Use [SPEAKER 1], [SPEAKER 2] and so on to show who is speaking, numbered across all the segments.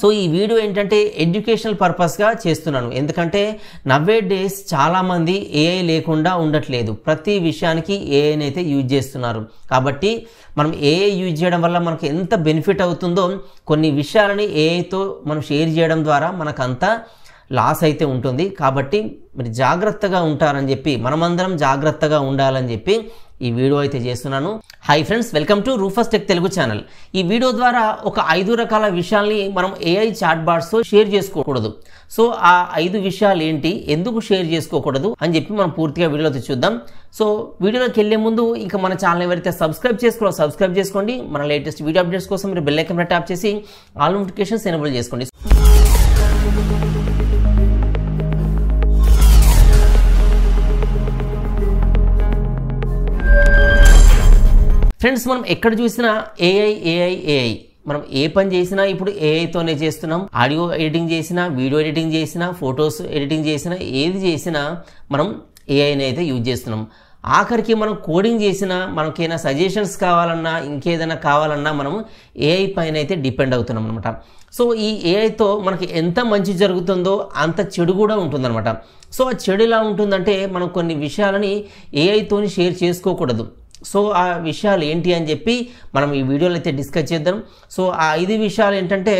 [SPEAKER 1] So ఈ video ఏంటంటే educational పర్పస్గా చేస్తున్నాను. ఎందుకంటే నవ్వే డేస్ చాలామంది ఏఐ లేకుండా ఉండట్లేదు. ప్రతి విషయానికి ఏఐని అయితే యూజ్ చేస్తున్నారు. కాబట్టి మనం ఏఐ యూజ్ చేయడం వల్ల మనకు ఎంత బెనిఫిట్ అవుతుందో కొన్ని విషయాలని ఏఐతో మనం షేర్ చేయడం ద్వారా మనకంతా లాస్ అయితే ఉంటుంది. కాబట్టి మరి జాగ్రత్తగా ఉంటారని చెప్పి మనమందరం జాగ్రత్తగా ఉండాలని చెప్పి ఈ వీడియో అయితే చేస్తున్నాను. Hi friends, welcome to రూఫస్ tech Telugu channel. ఈ వీడియో ద్వారా ఒక 5 రకాల విషయాల్ని మనం ఏఐ చాట్ బాట్స్తో షేర్ చేసుకోకూడదు. సో ఆ 5 విషయాలు ఏంటి, ఎందుకు షేర్ చేసుకోకూడదు అని చెప్పి మనం పూర్తిగా వీడియోలో చూద్దాం. సో వీడియోలోకి వెళ్ళే ముందు ఇంకా మన ఛానల్ ఎవరైతే సబ్స్క్రైబ్ చేసుకోండి. మన లేటెస్ట్ వీడియో అప్డేట్స్ కోసం మీరు బెల్ ఐకాన్ ట్యాప్ చేసి ఆల్ నోటిఫికేషన్స్ ఎనేబుల్ చేసుకోండి. ఫ్రెండ్స్, మనం ఎక్కడ చూసినా ఏఐ మనం ఏ పని చేసినా ఇప్పుడు ఏఐతోనే చేస్తున్నాం. ఆడియో ఎడిటింగ్ చేసినా, వీడియో ఎడిటింగ్ చేసినా, ఫొటోస్ ఎడిటింగ్ చేసినా, ఏది చేసినా మనం ఏఐని అయితే యూజ్ చేస్తున్నాం. ఆఖరికి మనం కోడింగ్ చేసినా, మనకైనా సజెషన్స్ కావాలన్నా, ఇంకేదైనా కావాలన్నా మనం ఏఐ పైన అయితే డిపెండ్ అవుతున్నాం అనమాట. సో ఈ ఏఐతో మనకి ఎంత మంచి జరుగుతుందో అంత చెడు కూడా ఉంటుందన్నమాట. సో ఆ చెడు ఎలా ఉంటుందంటే మనం కొన్ని విషయాలని ఏఐతోని షేర్ చేసుకోకూడదు. సో ఆ విషయాలు ఏంటి అని చెప్పి మనం ఈ వీడియోలో అయితే డిస్కస్ చేద్దాం. సో ఆ 5 విషయాలు ఏంటంటే,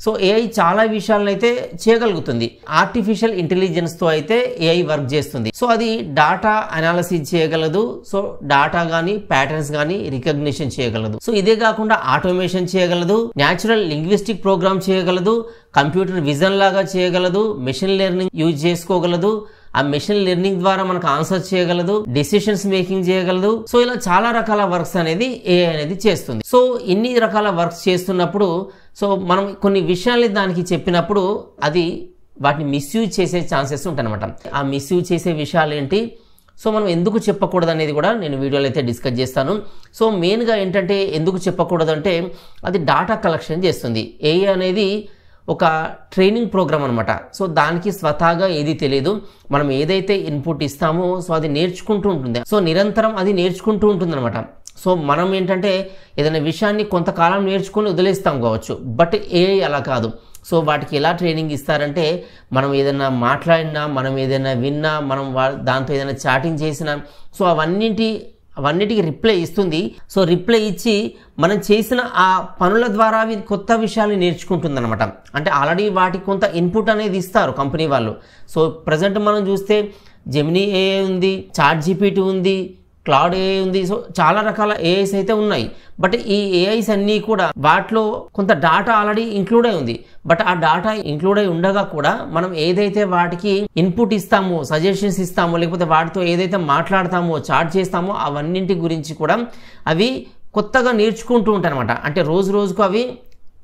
[SPEAKER 1] సో ఏఐ చాలా విషయాలను అయితే చేయగలుగుతుంది. ఆర్టిఫిషియల్ ఇంటెలిజెన్స్తో అయితే ఏఐ వర్క్ చేస్తుంది. సో అది డాటా అనాలిసిస్ చేయగలదు. సో డాటా కానీ ప్యాటర్న్స్ కానీ రికగ్నిషన్ చేయగలదు. సో ఇదే కాకుండా ఆటోమేషన్ చేయగలదు, న్యాచురల్ లింగ్విస్టిక్ ప్రోగ్రామ్ చేయగలదు, కంప్యూటర్ విజన్ లాగా చేయగలదు, మెషిన్ లెర్నింగ్ యూజ్ చేసుకోగలదు, ఆ మెషిన్ లెర్నింగ్ ద్వారా మనకు ఆన్సర్ చేయగలదు, డెసిషన్స్ మేకింగ్ చేయగలదు. సో ఇలా చాలా రకాల వర్క్స్ అనేది ఏఐ అనేది చేస్తుంది. సో ఇన్ని రకాల వర్క్స్ చేస్తున్నప్పుడు సో మనం కొన్ని విషయాల్ని దానికి చెప్పినప్పుడు అది వాటిని మిస్యూజ్ చేసే ఛాన్సెస్ ఉంటాయన్నమాట. ఆ మిస్యూజ్ చేసే విషయాలు ఏంటి, సో మనం ఎందుకు చెప్పకూడదు అనేది కూడా నేను వీడియోలో అయితే డిస్కస్ చేస్తాను. సో మెయిన్గా ఏంటంటే ఎందుకు చెప్పకూడదు అంటే అది డాటా కలెక్షన్ చేస్తుంది. ఏఐ అనేది ఒక ట్రైనింగ్ ప్రోగ్రామ్ అనమాట. సో దానికి స్వతహాగా ఏది తెలియదు. మనం ఏదైతే ఇన్పుట్ ఇస్తామో సో అది నేర్చుకుంటూ ఉంటుంది. సో నిరంతరం అది నేర్చుకుంటూ ఉంటుంది అనమాట. సో మనం ఏంటంటే ఏదైనా విషయాన్ని కొంతకాలం నేర్చుకొని వదిలేస్తాం కావచ్చు, బట్ ఏఐ అలా కాదు. సో వాటికి ఎలా ట్రైనింగ్ ఇస్తారంటే మనం ఏదైనా మాట్లాడినా, మనం ఏదైనా విన్నా, మనం దాంతో ఏదైనా చాటింగ్ చేసినా సో అవన్నిటికీ రిప్లై ఇస్తుంది. సో రిప్లై ఇచ్చి మనం చేసిన ఆ పనుల ద్వారా అవి కొత్త విషయాలు నేర్చుకుంటుంది అనమాట. అంటే ఆల్రెడీ వాటికి కొంత ఇన్పుట్ అనేది ఇస్తారు కంపెనీ వాళ్ళు. సో ప్రజెంట్ మనం చూస్తే జెమినీ ఏఐ ఉంది, చాట్ జీపీటీ ఉంది, క్లౌడ్ ఏఐ ఉంది. సో చాలా రకాల ఏఐస్ అయితే ఉన్నాయి. బట్ ఈ ఏఐస్ అన్నీ కూడా వాటిలో కొంత డాటా ఆల్రెడీ ఇంక్లూడ్ అయి ఉంది. బట్ ఆ డాటా ఇంక్లూడ్ అయి ఉండగా కూడా మనం ఏదైతే వాటికి ఇన్పుట్ ఇస్తామో, సజెషన్స్ ఇస్తామో, లేకపోతే వాటితో ఏదైతే మాట్లాడతామో, చాట్ చేస్తామో అవన్నింటి గురించి కూడా అవి కొత్తగా నేర్చుకుంటూ ఉంటాయి అనమాట. అంటే రోజు రోజుకు అవి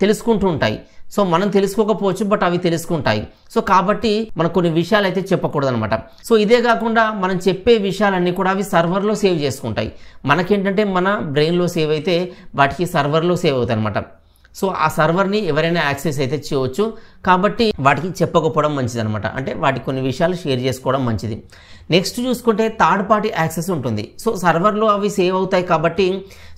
[SPEAKER 1] తెలుసుకుంటూ ఉంటాయి. సో మనం తెలుసుకోకపోవచ్చు, బట్ అవి తెలుసుకుంటాయి. సో కాబట్టి మనం కొన్ని విషయాలు అయితే చెప్పకూడదు అనమాట. సో ఇదే కాకుండా మనం చెప్పే విషయాలన్నీ కూడా అవి సర్వర్లో సేవ్ చేసుకుంటాయి. మనకేంటంటే మన బ్రెయిన్లో సేవ్ అయితే వాటికి సర్వర్లో సేవ్ అవుతాయి అనమాట. సో ఆ సర్వర్ని ఎవరైనా యాక్సెస్ అయితే చేయవచ్చు. కాబట్టి వాటికి చెప్పకపోవడం మంచిది అనమాట. అంటే వాటికి కొన్ని విషయాలు షేర్ చేసుకోవడం మంచిది. నెక్స్ట్ చూసుకుంటే థర్డ్ పార్టీ యాక్సెస్ ఉంటుంది. సో సర్వర్లో అవి సేవ్ అవుతాయి కాబట్టి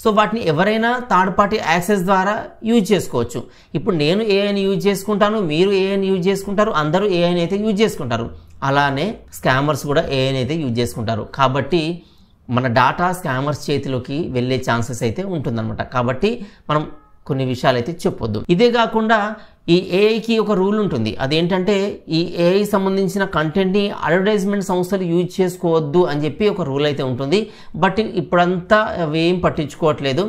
[SPEAKER 1] సో వాటిని ఎవరైనా థర్డ్ పార్టీ యాక్సెస్ ద్వారా యూజ్ చేసుకోవచ్చు. ఇప్పుడు నేను ఏఐని యూజ్ చేసుకుంటాను, మీరు ఏఐని యూజ్ చేసుకుంటారు, అందరూ ఏఐని అయితే యూజ్ చేసుకుంటారు. అలానే స్కామర్స్ కూడా ఏఐని అయితే యూజ్ చేసుకుంటారు. కాబట్టి మన డాటా స్కామర్స్ చేతిలోకి వెళ్ళే ఛాన్సెస్ అయితే ఉంటుందన్నమాట. కాబట్టి మనం కొన్ని విషయాలు అయితే చెప్పొద్దు. ఇదే కాకుండా ఈ ఏఐకి ఒక రూల్ ఉంటుంది. అదేంటంటే ఈ ఏఐ సంబంధించిన కంటెంట్ని అడ్వర్టైజ్మెంట్ సంస్థలు యూజ్ చేసుకోవద్దు అని చెప్పి ఒక రూల్ అయితే ఉంటుంది. బట్ ఇప్పుడంతా అవేం పట్టించుకోవట్లేదు.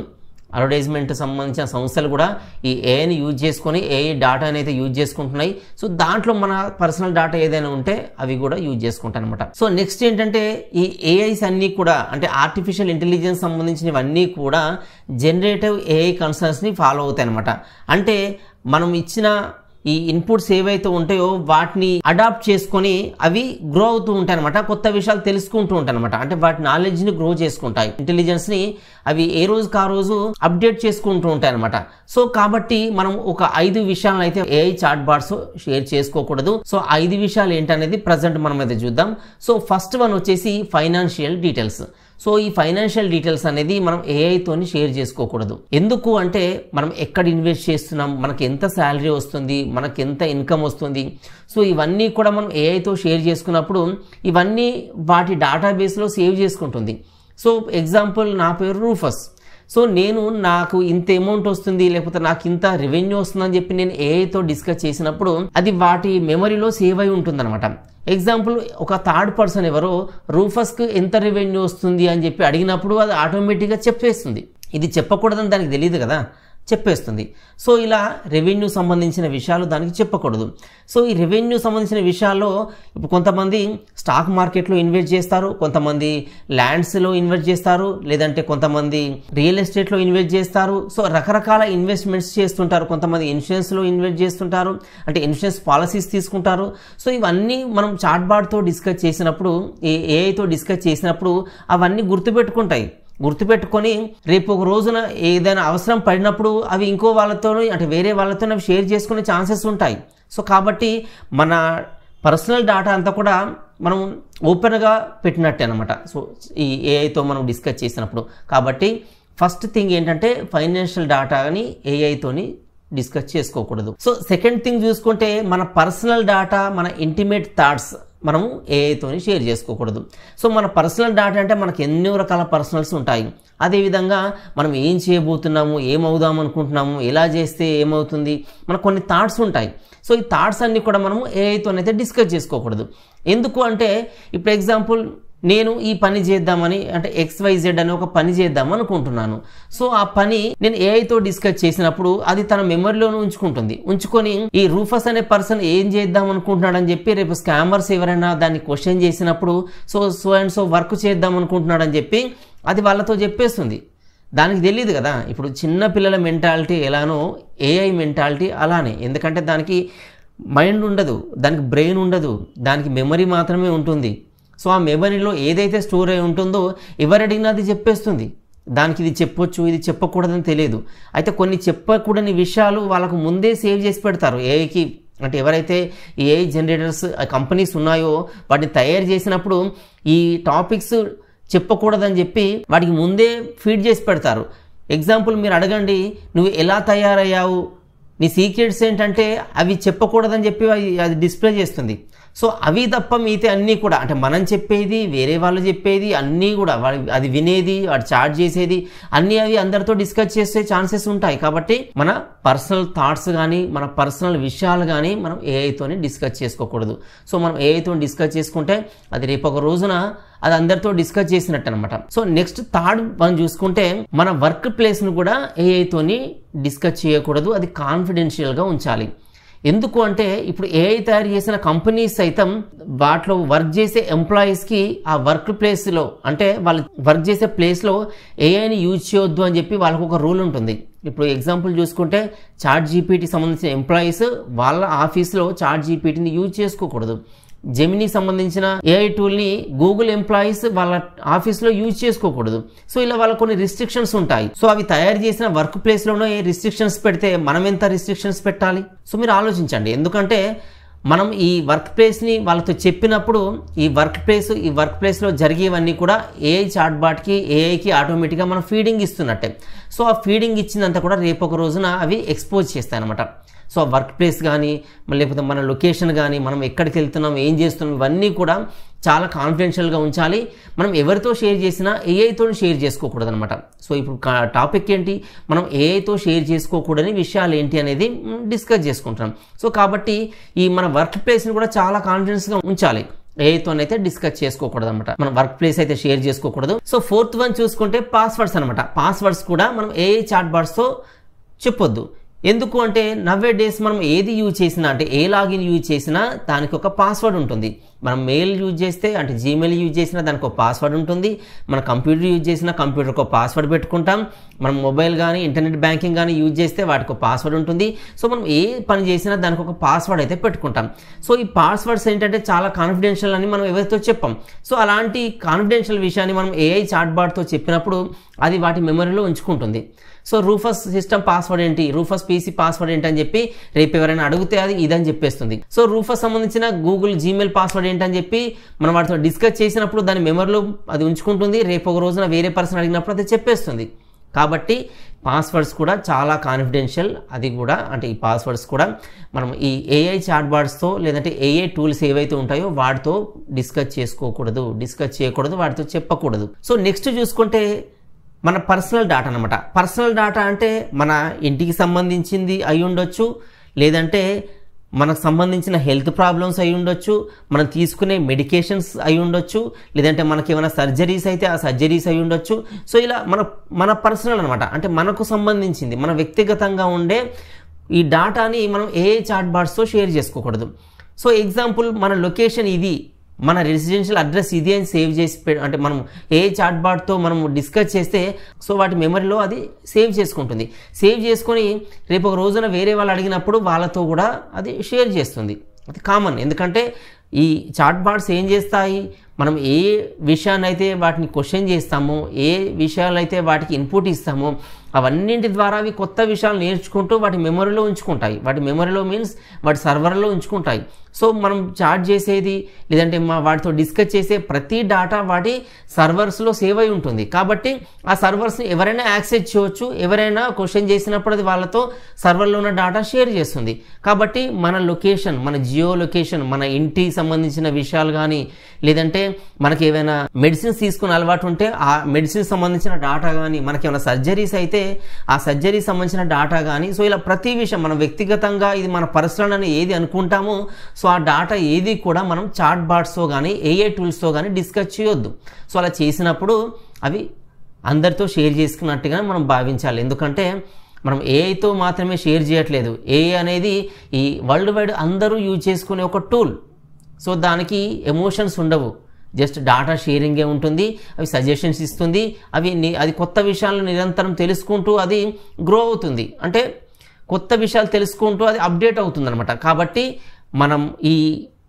[SPEAKER 1] అడ్వర్టైజ్మెంట్ సంబంధించిన సంస్థలు కూడా ఈ ఏఐని యూజ్ చేసుకొని ఏఐ డాటాని అయితే యూజ్ చేసుకుంటున్నాయి. సో దాంట్లో మన పర్సనల్ డాటా ఏదైనా ఉంటే అవి కూడా యూజ్ చేసుకుంటాయి అనమాట. సో నెక్స్ట్ ఏంటంటే ఈ ఏఐస్ అన్నీ కూడా అంటే ఆర్టిఫిషియల్ ఇంటెలిజెన్స్ సంబంధించినవన్నీ కూడా జనరేటివ్ ఏఐ కన్సర్న్స్ని ఫాలో అవుతాయి అనమాట. అంటే మనం ఇచ్చిన ఈ ఇన్పుట్స్ ఏవైతే ఉంటాయో వాటిని అడాప్ట్ చేసుకొని అవి గ్రో అవుతూ ఉంటాయి అనమాట. కొత్త విషయాలు తెలుసుకుంటూ ఉంటాయి అనమాట. అంటే వాటి నాలెడ్జ్ని గ్రో చేసుకుంటాయి, ఇంటెలిజెన్స్ని అవి ఏ రోజుకి ఆ రోజు అప్డేట్ చేసుకుంటూ ఉంటాయి అనమాట. సో కాబట్టి మనం ఒక 5 విషయాలను అయితే ఏఐ చాట్ బాట్స్ షేర్ చేసుకోకూడదు. సో 5 విషయాలు ఏంటనేది ప్రజెంట్ మనం అయితే చూద్దాం. సో ఫస్ట్ వన్ వచ్చేసి ఫైనాన్షియల్ డీటెయిల్స్. సో ఈ ఫైనాన్షియల్ డీటెయిల్స్ అనేది మనం ఏఐతోని షేర్ చేసుకోకూడదు. ఎందుకు అంటే మనం ఎక్కడ ఇన్వెస్ట్ చేస్తున్నాం, మనకి ఎంత శాలరీ వస్తుంది, మనకి ఎంత ఇన్కమ్ వస్తుంది, సో ఇవన్నీ కూడా మనం ఏఐతో షేర్ చేసుకున్నప్పుడు ఇవన్నీ వాటి డేటాబేస్లో సేవ్ చేసుకుంటుంది. సో ఎగ్జాంపుల్ నా పేరు రూఫస్, సో నాకు ఇంత అమౌంట్ వస్తుంది లేకపోతే నాకు ఇంత రెవెన్యూ వస్తుందని చెప్పి నేను ఏఐతో డిస్కస్ చేసినప్పుడు అది వాటి మెమరీలో సేవ్ అయి ఉంటుంది అనమాట. ఎగ్జాంపుల్ ఒక థర్డ్ పర్సన్ ఎవరో రూఫస్కి ఎంత రెవెన్యూ వస్తుంది అని చెప్పి అడిగినప్పుడు అది ఆటోమేటిక్గా చెప్పేస్తుంది. ఇది చెప్పకూడదని దానికి తెలియదు కదా, చెప్పేస్తుంది. సో ఇలా రెవెన్యూ సంబంధించిన విషయాలు దానికి చెప్పకూడదు. సో ఈ రెవెన్యూ సంబంధించిన విషయాల్లో ఇప్పుడు కొంతమంది స్టాక్ మార్కెట్లో ఇన్వెస్ట్ చేస్తారు, కొంతమంది ల్యాండ్స్లో ఇన్వెస్ట్ చేస్తారు, లేదంటే కొంతమంది రియల్ ఎస్టేట్లో ఇన్వెస్ట్ చేస్తారు. సో రకరకాల ఇన్వెస్ట్మెంట్స్ చేస్తుంటారు. కొంతమంది ఇన్సూరెన్స్లో ఇన్వెస్ట్ చేస్తుంటారు, అంటే ఇన్సూరెన్స్ పాలసీస్ తీసుకుంటారు. సో ఇవన్నీ మనం చాట్బాట్తో డిస్కస్ చేసినప్పుడు, ఏఐతో డిస్కస్ చేసినప్పుడు అవన్నీ గుర్తుపెట్టుకొని రేపు ఒక రోజున ఏదైనా అవసరం పడినప్పుడు అవి ఇంకో వాళ్ళతో అంటే వేరే వాళ్ళతో అవి షేర్ చేసుకునే ఛాన్సెస్ ఉంటాయి. సో కాబట్టి మన పర్సనల్ డేటా అంతా కూడా మనం ఓపెన్గా పెట్టినట్టే అనమాట. సో ఈ ఏఐతో మనం డిస్కస్ చేసినప్పుడు కాబట్టి ఫస్ట్ థింగ్ ఏంటంటే ఫైనాన్షియల్ డేటాని ఏఐతోని డిస్కస్ చేసుకోకూడదు. సో సెకండ్ థింగ్ చూసుకుంటే మన పర్సనల్ డేటా, మన ఇంటిమేట్ థాట్స్ మనము ఏఐతోని షేర్ చేసుకోకూడదు. సో మన పర్సనల్ డేటా అంటే మనకు ఎన్నో రకాల పర్సనల్స్ ఉంటాయి. అదేవిధంగా మనం ఏం చేయబోతున్నాము, ఏమవుదాం అనుకుంటున్నాము, ఎలా చేస్తే ఏమవుతుంది, మనకు కొన్ని థాట్స్ ఉంటాయి. సో ఈ థాట్స్ అన్నీ కూడా మనము ఏఐతోనైతే డిస్కస్ చేసుకోకూడదు. ఎందుకు అంటే ఇప్పుడు ఎగ్జాంపుల్ నేను ఈ పని చేద్దామని అంటే XYZ అని ఒక పని చేద్దాం అనుకుంటున్నాను. సో ఆ పని నేను ఏఐతో డిస్కస్ చేసినప్పుడు అది తన మెమరీలోనే ఉంచుకొని ఈ రూఫస్ అనే పర్సన్ ఏం చేద్దాం అనుకుంటున్నాడు అని చెప్పి రేపు స్కామర్స్ ఎవరైనా దాన్ని క్వశ్చన్ చేసినప్పుడు సో అండ్ సో వర్క్ చేద్దాం అనుకుంటున్నాడు అని చెప్పి అది వాళ్ళతో చెప్పేస్తుంది. దానికి తెలియదు కదా. ఇప్పుడు చిన్న పిల్లల మెంటాలిటీ ఎలానో ఏఐ మెంటాలిటీ అలానే. ఎందుకంటే దానికి మైండ్ ఉండదు, దానికి బ్రెయిన్ ఉండదు, దానికి మెమరీ మాత్రమే ఉంటుంది. సో ఆ మెమరీలో ఏదైతే స్టోర్ అయి ఉంటుందో ఎవరు అడిగినా అది చెప్పేస్తుంది. దానికి ఇది చెప్పొచ్చు, ఇది చెప్పకూడదని తెలియదు. అయితే కొన్ని చెప్పకూడని విషయాలు వాళ్ళకు ముందే సేవ్ చేసి పెడతారు ఏఐకి. అంటే ఎవరైతే ఏఐ జనరేటర్స్ కంపెనీస్ ఉన్నాయో వాటిని తయారు చేసినప్పుడు ఈ టాపిక్స్ చెప్పకూడదని చెప్పి వాటికి ముందే ఫీడ్ చేసి పెడతారు. ఎగ్జాంపుల్ మీరు అడగండి, నువ్వు ఎలా తయారయ్యావు, నీ సీక్రెట్స్ ఏంటంటే అవి చెప్పకూడదని చెప్పి అది డిస్ప్లే చేస్తుంది. సో అవి తప్ప మిగతా అన్నీ కూడా అంటే మనం చెప్పేది, వేరే వాళ్ళు చెప్పేది అన్నీ కూడా అది వినేది, వాడు చాట్ చేసేది అన్నీ అవి అందరితో డిస్కస్ చేసే ఛాన్సెస్ ఉంటాయి. కాబట్టి మన పర్సనల్ థాట్స్ కానీ మన పర్సనల్ విషయాలు కానీ మనం ఏఐతోని డిస్కస్ చేసుకోకూడదు. సో మనం ఏఐతో డిస్కస్ చేసుకుంటే అది రేపు ఒక రోజున అది అందరితో డిస్కస్ చేసినట్టు అనమాట. సో నెక్స్ట్ థర్డ్ మనం చూసుకుంటే మన వర్క్ ప్లేస్ను కూడా ఏఐతోని డిస్కస్ చేయకూడదు, అది కాన్ఫిడెన్షియల్గా ఉంచాలి. ఎందుకు అంటే ఇప్పుడు ఏఐ తయారు చేసిన కంపెనీస్ సైతం వాటిలో వర్క్ చేసే ఎంప్లాయీస్కి ఆ వర్క్ ప్లేస్లో అంటే వాళ్ళు వర్క్ చేసే ప్లేస్లో ఏఐని యూజ్ చేయొద్దు అని చెప్పి వాళ్ళకు ఒక రూల్ ఉంటుంది. ఇప్పుడు ఎగ్జాంపుల్ చూసుకుంటే ChatGPT సంబంధించిన ఎంప్లాయీస్ వాళ్ళ ఆఫీస్లో ChatGPTని యూజ్ చేసుకోకూడదు. జెమినీ సంబంధించిన ఏఐ టూల్ని గూగుల్ ఎంప్లాయీస్ వాళ్ళ ఆఫీస్లో యూజ్ చేసుకోకూడదు. సో ఇలా వాళ్ళకు కొన్ని రిస్ట్రిక్షన్స్ ఉంటాయి. సో అవి తయారు చేసిన వర్క్ ప్లేస్లోనే రిస్ట్రిక్షన్స్ పెడితే మనం ఎంత రిస్ట్రిక్షన్స్ పెట్టాలి? సో మీరు ఆలోచించండి. ఎందుకంటే మనం ఈ వర్క్ ప్లేస్ని వాళ్ళతో చెప్పినప్పుడు ఈ వర్క్ ప్లేస్లో జరిగేవన్నీ కూడా ఏఐ చాట్బాట్కి ఏఐకి ఆటోమేటిక్గా మనం ఫీడింగ్ ఇస్తున్నట్టే. సో ఆ ఫీడింగ్ ఇచ్చిందంతా కూడా రేపు ఒక రోజున అవి ఎక్స్పోజ్ చేస్తాయి అనమాట. సో వర్క్ ప్లేస్ కానీ లేకపోతే మన లొకేషన్ కానీ మనం ఎక్కడికి వెళ్తున్నాం, ఏం చేస్తున్నాం, ఇవన్నీ కూడా చాలా కాన్ఫిడెన్షియల్గా ఉంచాలి. మనం ఎవరితో షేర్ చేసినా ఏఐతో షేర్ చేసుకోకూడదు అనమాట. సో ఇప్పుడు టాపిక్ ఏంటి, మనం ఏఐతో షేర్ చేసుకోకూడని విషయాలు ఏంటి అనేది డిస్కస్ చేసుకుంటున్నాం. సో కాబట్టి ఈ మన వర్క్ ప్లేస్ని కూడా చాలా కాన్ఫిడెన్స్గా ఉంచాలి. ఏఐతోనైతే డిస్కస్ చేసుకోకూడదు అనమాట, మన వర్క్ ప్లేస్ అయితే షేర్ చేసుకోకూడదు. సో ఫోర్త్ వన్ చూసుకుంటే పాస్వర్డ్స్ అనమాట. పాస్వర్డ్స్ కూడా మనం ఏఐ చాట్బాట్స్తో చెప్పొద్దు. ఎందుకు అంటే నవ్వే డేస్ మనం ఏది యూజ్ చేసినా అంటే ఏ లాగిన్ యూజ్ చేసినా దానికి ఒక పాస్వర్డ్ ఉంటుంది. మనం మెయిల్ యూజ్ చేస్తే అంటే జీమెయిల్ యూజ్ చేసినా దానికి ఒక పాస్వర్డ్ ఉంటుంది. మన కంప్యూటర్ యూజ్ చేసినా కంప్యూటర్కి ఒక పాస్వర్డ్ పెట్టుకుంటాం. మనం మొబైల్ కానీ ఇంటర్నెట్ బ్యాంకింగ్ కానీ యూజ్ చేస్తే వాటికి ఒక పాస్వర్డ్ ఉంటుంది. సో మనం ఏ పని చేసినా దానికి ఒక పాస్వర్డ్ అయితే పెట్టుకుంటాం. సో ఈ పాస్వర్డ్స్ ఏంటంటే చాలా కాన్ఫిడెన్షియల్ అని మనం ఎవరితో చెప్పాం. సో అలాంటి కాన్ఫిడెన్షియల్ విషయాన్ని మనం ఏఐ చాట్బాట్తో చెప్పినప్పుడు అది వాటి మెమరీలో ఉంచుకుంటుంది. సో రూఫస్ సిస్టమ్ పాస్వర్డ్ ఏంటి, రూఫస్ పీసీ పాస్వర్డ్ ఏంటి అని చెప్పి రేపు ఎవరైనా అడిగితే అది ఇదని చెప్పేస్తుంది. సో రూఫస్ సంబంధించిన గూగుల్ జీమెయిల్ పాస్వర్డ్ ఏంటని చెప్పి మనం వాటితో డిస్కస్ చేసినప్పుడు దాని మెమరీలో అది ఉంచుకుంటుంది. రేపు ఒక రోజున వేరే పర్సన్ అడిగినప్పుడు అది చెప్పేస్తుంది. కాబట్టి పాస్వర్డ్స్ కూడా చాలా కాన్ఫిడెన్షియల్. అది కూడా అంటే ఈ పాస్వర్డ్స్ కూడా మనం ఈ ఏఐ చాట్ బాట్స్తో లేదంటే ఏఐ టూల్స్ ఏవైతే ఉంటాయో వాటితో డిస్కస్ చేయకూడదు, వాటితో చెప్పకూడదు. సో నెక్స్ట్ చూసుకుంటే మన పర్సనల్ డాటా అనమాట. పర్సనల్ డాటా అంటే మన ఇంటికి సంబంధించింది అయి ఉండొచ్చు, లేదంటే మనకు సంబంధించిన హెల్త్ ప్రాబ్లమ్స్ అయి ఉండొచ్చు, మనం తీసుకునే మెడికేషన్స్ అయి ఉండొచ్చు, లేదంటే మనకి ఏమైనా సర్జరీస్ అయితే ఆ సర్జరీస్ అయి ఉండొచ్చు. సో ఇలా మన పర్సనల్ అనమాట, అంటే మనకు సంబంధించింది మన వ్యక్తిగతంగా ఉండే ఈ డాటాని మనం ఏఐ చాట్ బాట్స్తో షేర్ చేసుకోకూడదు. సో ఎగ్జాంపుల్ మన లొకేషన్ ఇది, మన రెసిడెన్షియల్ అడ్రస్ ఇది అని సేవ్ చేసి అంటే మనం ఏ చాట్ బాట్తో మనం డిస్కస్ చేస్తే సో వాటి మెమరీలో అది సేవ్ చేసుకుంటుంది. సేవ్ చేసుకొని రేపు ఒక రోజున వేరే వాళ్ళు అడిగినప్పుడు వాళ్ళతో కూడా అది షేర్ చేస్తుంది. అది కామన్. ఎందుకంటే ఈ చాట్ బాట్స్ ఏం చేస్తాయి, మనం ఏ విషయాన్ని అయితే వాటిని క్వశ్చన్ చేస్తామో, ఏ విషయాలు అయితే వాటికి ఇన్పుట్ ఇస్తామో అవన్నింటి ద్వారా అవి కొత్త విషయాలు నేర్చుకుంటూ వాటి మెమరీలో ఉంచుకుంటాయి. వాటి మెమరీలో మీన్స్ వాటి సర్వర్లో ఉంచుకుంటాయి. సో మనం చాట్ చేసేది లేదంటే వాటితో డిస్కస్ చేసే ప్రతి డాటా వాటి సర్వర్స్లో సేవ్ అయి ఉంటుంది. కాబట్టి ఆ సర్వర్స్ని ఎవరైనా యాక్సెస్ చేయవచ్చు, ఎవరైనా క్వశ్చన్ చేసినప్పుడు అది వాళ్ళతో సర్వర్లో ఉన్న డాటా షేర్ చేస్తుంది. కాబట్టి మన లొకేషన్, మన జియో లొకేషన్, మన ఇంటి సంబంధించిన విషయాలు కానీ లేదంటే మనకి ఏమైనా మెడిసిన్స్ తీసుకునే అలవాటు ఉంటే ఆ మెడిసిన్స్ సంబంధించిన డాటా కానీ, మనకి ఏమైనా సర్జరీస్ అయితే ఆ సర్జరీ సంబంధించిన డాటా కానీ, సో ఇలా ప్రతి విషయం మనం వ్యక్తిగతంగా ఇది మన పర్సనల్ అని ఏది అనుకుంటామో సో ఆ డాటా ఏది కూడా మనం చాట్ బాట్స్తో కానీ ఏఐ టూల్స్తో కానీ డిస్కస్ చేయొద్దు. సో అలా చేసినప్పుడు అవి అందరితో షేర్ చేసుకున్నట్టుగా మనం భావించాలి. ఎందుకంటే మనం ఏఐతో మాత్రమే షేర్ చేయట్లేదు. ఏఐ అనేది ఈ వరల్డ్ వైడ్ అందరూ యూజ్ చేసుకునే ఒక టూల్. సో దానికి ఎమోషన్స్ ఉండవు, జస్ట్ డాటా షేరింగే ఉంటుంది. అవి సజెషన్స్ ఇస్తుంది, అది కొత్త విషయాలను నిరంతరం తెలుసుకుంటూ అది గ్రో అవుతుంది. అంటే కొత్త విషయాలు తెలుసుకుంటూ అది అప్డేట్ అవుతుంది అనమాట. కాబట్టి మనం ఈ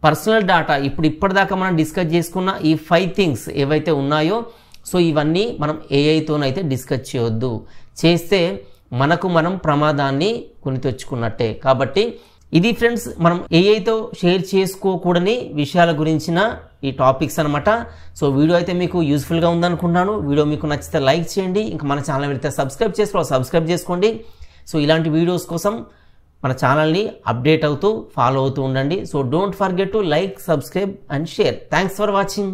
[SPEAKER 1] పర్సనల్ డాటా ఇప్పటిదాకా మనం డిస్కస్ చేసుకున్న ఈ 5 థింగ్స్ ఏవైతే ఉన్నాయో సో ఇవన్నీ మనం ఏఐతోనైతే డిస్కస్ చేయొద్దు. చేస్తే మనం ప్రమాదాన్ని కొని తెచ్చుకున్నట్టే. కాబట్టి ఇది ఫ్రెండ్స్ మనం ఏఐతో షేర్ చేసుకోకూడని విషయాల గురించిన ఈ టాపిక్స్ అనమాట. సో వీడియో అయితే మీకు యూస్ఫుల్గా ఉందనుకుంటున్నాను. వీడియో మీకు నచ్చితే లైక్ చేయండి. ఇంకా మన ఛానల్ వెళ్తే సబ్స్క్రైబ్ చేసుకోండి. సో ఇలాంటి వీడియోస్ కోసం మన ఛానల్ని అప్డేట్ అవుతూ ఫాలో అవుతూ ఉండండి. So don't forget to like, subscribe and share. Thanks for watching.